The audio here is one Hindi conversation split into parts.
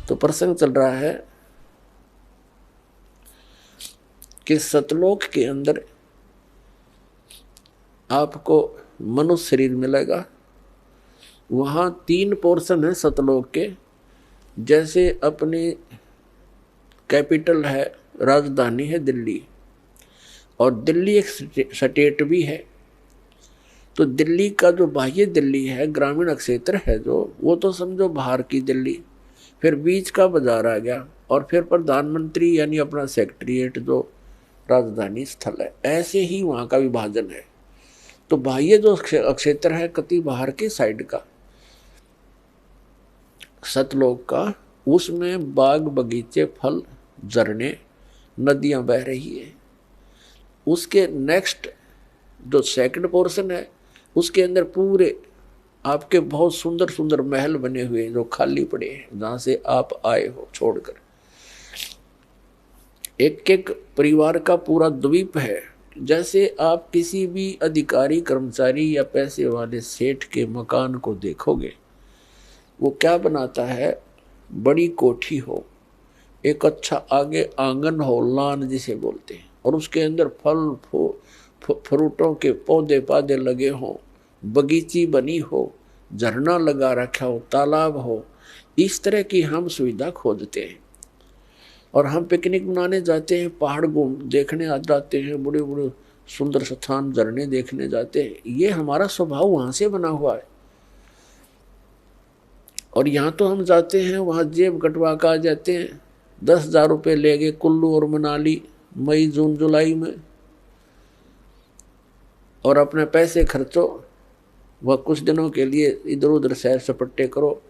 तो प्रसंग चल रहा है कि सतलोक के अंदर आपको मनुष्य शरीर मिलेगा। वहाँ 3 पोर्शन है सतलोक के। जैसे अपनी कैपिटल है, राजधानी है दिल्ली, और दिल्ली एक स्टेट भी है। तो दिल्ली का जो बाह्य दिल्ली है, ग्रामीण क्षेत्र है जो, वो तो समझो बाहर की दिल्ली। फिर बीच का बाजार आ गया, और फिर प्रधानमंत्री यानी अपना सेक्रेटरीट जो राजधानी स्थल है। ऐसे ही वहाँ का विभाजन है। तो बाह्य जो क्षेत्र है कति बाहर के साइड का सतलोक का, उसमें बाग बगीचे, फल, झरने, नदियां बह रही है। उसके नेक्स्ट जो सेकंड पोर्शन है, उसके अंदर पूरे आपके बहुत सुंदर सुंदर महल बने हुए जो खाली पड़े हैं, जहां से आप आए हो छोड़कर। एक एक परिवार का पूरा द्वीप है। जैसे आप किसी भी अधिकारी, कर्मचारी या पैसे वाले सेठ के मकान को देखोगे, वो क्या बनाता है, बड़ी कोठी हो, एक अच्छा आगे आंगन हो, लान जिसे बोलते हैं, और उसके अंदर फल फ्रूटों के पौधे पाधे लगे हों, बगीची बनी हो, झरना लगा रखा हो, तालाब हो। इस तरह की हम सुविधा खोजते हैं। और हम पिकनिक मनाने जाते हैं, पहाड़ घूम देखने आ जाते हैं, बड़े बड़े सुंदर स्थान, झरने देखने जाते हैं। ये हमारा स्वभाव वहाँ से बना हुआ है। और यहाँ तो हम जाते हैं, वहाँ जेब कटवा कर आ जाते हैं। 10,000 रुपये ले गए कुल्लू और मनाली मई जून जुलाई में, और अपने पैसे खर्चो, वह कुछ दिनों के लिए इधर उधर सैर सपट्टे करो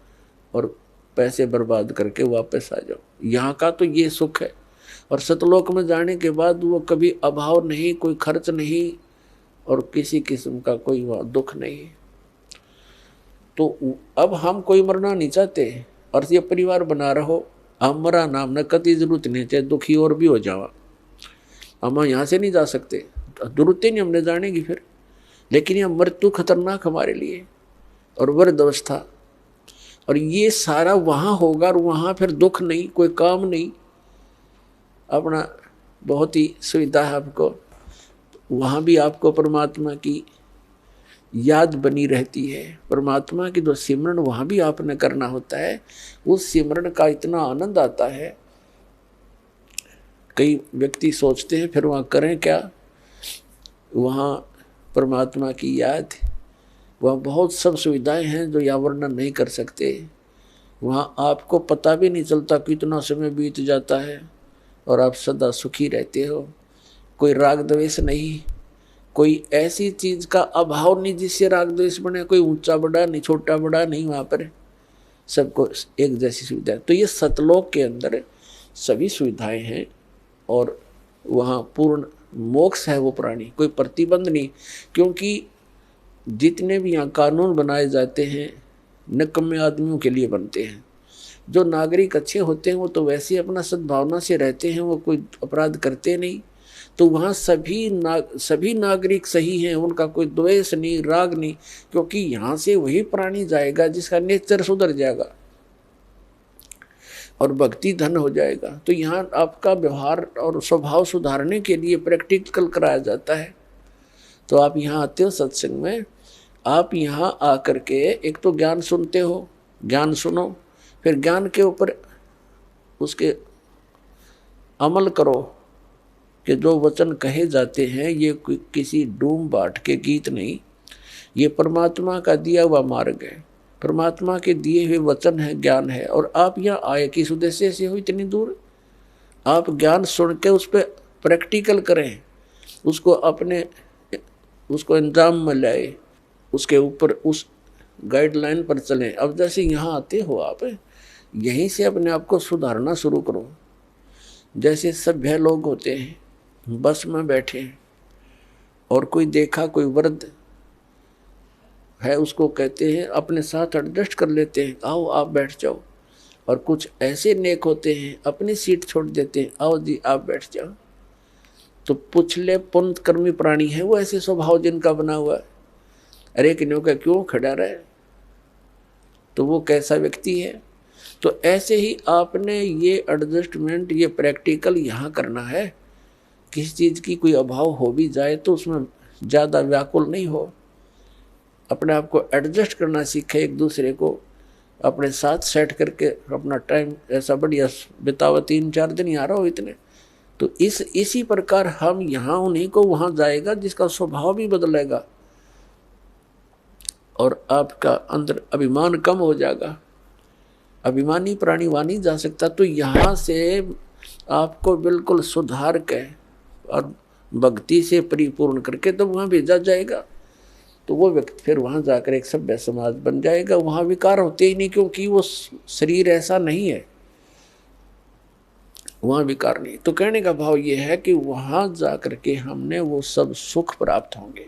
और पैसे बर्बाद करके वापस आ जाओ। यहाँ का तो ये सुख है। और सतलोक में जाने के बाद वो कभी अभाव नहीं, कोई खर्च नहीं, और किसी किस्म का कोई वहाँ दुख नहीं। तो अब हम कोई मरना नहीं चाहते, और ये परिवार बना रहो, हम मरा नाम न कति जरूरत नहीं, चाहे दुखी और भी हो जावा, हम यहाँ से नहीं जा सकते, जरूरत ही नहीं हमने जाने की फिर। लेकिन यह मृत्यु खतरनाक हमारे लिए, और वृद्ध अवस्था, और ये सारा वहाँ होगा, और वहाँ फिर दुख नहीं, कोई काम नहीं, अपना बहुत ही सुविधा है आपको। वहाँ भी आपको परमात्मा की याद बनी रहती है। परमात्मा की जो सिमरन वहाँ भी आपने करना होता है, उस सिमरन का इतना आनंद आता है। कई व्यक्ति सोचते हैं फिर वहाँ करें क्या, वहाँ परमात्मा की याद, वहाँ बहुत सब सुविधाएं हैं जो या वर्णन नहीं कर सकते। वहाँ आपको पता भी नहीं चलता कितना समय बीत जाता है, और आप सदा सुखी रहते हो। कोई राग द्वेष नहीं, कोई ऐसी चीज का अभाव नहीं जिससे राग द्वेष बने। कोई ऊंचा बड़ा नहीं, छोटा बड़ा नहीं, वहाँ पर सबको एक जैसी सुविधा। तो ये सतलोक के अंदर सभी सुविधाएं हैं, और वहाँ पूर्ण मोक्ष है वो प्राणी, कोई प्रतिबंध नहीं। क्योंकि जितने भी यहाँ कानून बनाए जाते हैं निकम्मे आदमियों के लिए बनते हैं। जो नागरिक अच्छे होते हैं वो तो वैसे ही अपना सद्भावना से रहते हैं, वो कोई अपराध करते नहीं। तो वहाँ सभी नागरिक सही हैं, उनका कोई द्वेष नहीं, राग नहीं। क्योंकि यहाँ से वही प्राणी जाएगा जिसका नेचर सुधर जाएगा और भक्ति धन हो जाएगा। तो यहाँ आपका व्यवहार और स्वभाव सुधारने के लिए प्रैक्टिकल कराया जाता है। तो आप यहाँ आते हो सत्संग में, आप यहाँ आकर के एक तो ज्ञान सुनते हो, ज्ञान सुनो, फिर ज्ञान के ऊपर उसके अमल करो कि जो वचन कहे जाते हैं ये किसी डूम बाट के गीत नहीं, ये परमात्मा का दिया हुआ मार्ग है, परमात्मा के दिए हुए वचन है, ज्ञान है। और आप यहाँ आए किस उद्देश्य से हो इतनी दूर? आप ज्ञान सुन के उस पर प्रैक्टिकल करें, उसको अंजाम में लाए, उसके ऊपर उस गाइडलाइन पर चलें। अब जैसे यहाँ आते हो आप, यहीं से अपने आप को सुधारना शुरू करो। जैसे सभ्य लोग होते हैं, बस में बैठे हैं और कोई देखा, कोई वृद्ध है, उसको कहते हैं अपने साथ एडजस्ट कर लेते हैं, आओ आप बैठ जाओ। और कुछ ऐसे नेक होते हैं अपनी सीट छोड़ देते हैं, आओ जी आप बैठ जाओ। तो पुछले पुण्य कर्मी प्राणी है वो, ऐसे स्वभाव जिनका बना हुआ है। अरे किन्हों का क्यों खड़ा रहे, तो वो कैसा व्यक्ति है? तो ऐसे ही आपने ये एडजस्टमेंट, ये प्रैक्टिकल यहाँ करना है। किसी चीज़ की कोई अभाव हो भी जाए तो उसमें ज़्यादा व्याकुल नहीं हो, अपने आप को एडजस्ट करना सीखे, एक दूसरे को अपने साथ सेट करके अपना टाइम ऐसा बढ़िया बिताओ। 3-4 दिन यहाँ रहो इतने, तो इसी प्रकार हम यहाँ उन्हीं को वहाँ जाएगा जिसका स्वभाव भी बदलेगा और आपका अंदर अभिमान कम हो जाएगा। अभिमानी प्राणी वहाँ नहीं जा सकता, तो यहाँ से आपको बिल्कुल सुधार के और भक्ति से परिपूर्ण करके तो वहाँ भेजा जाएगा। तो वो व्यक्ति फिर वहाँ जाकर एक सभ्य समाज बन जाएगा। वहाँ विकार होते ही नहीं, क्योंकि वो शरीर ऐसा नहीं है, वहाँ विकार नहीं। तो कहने का भाव ये है कि वहाँ जाकर के हमने वो सब सुख प्राप्त होंगे।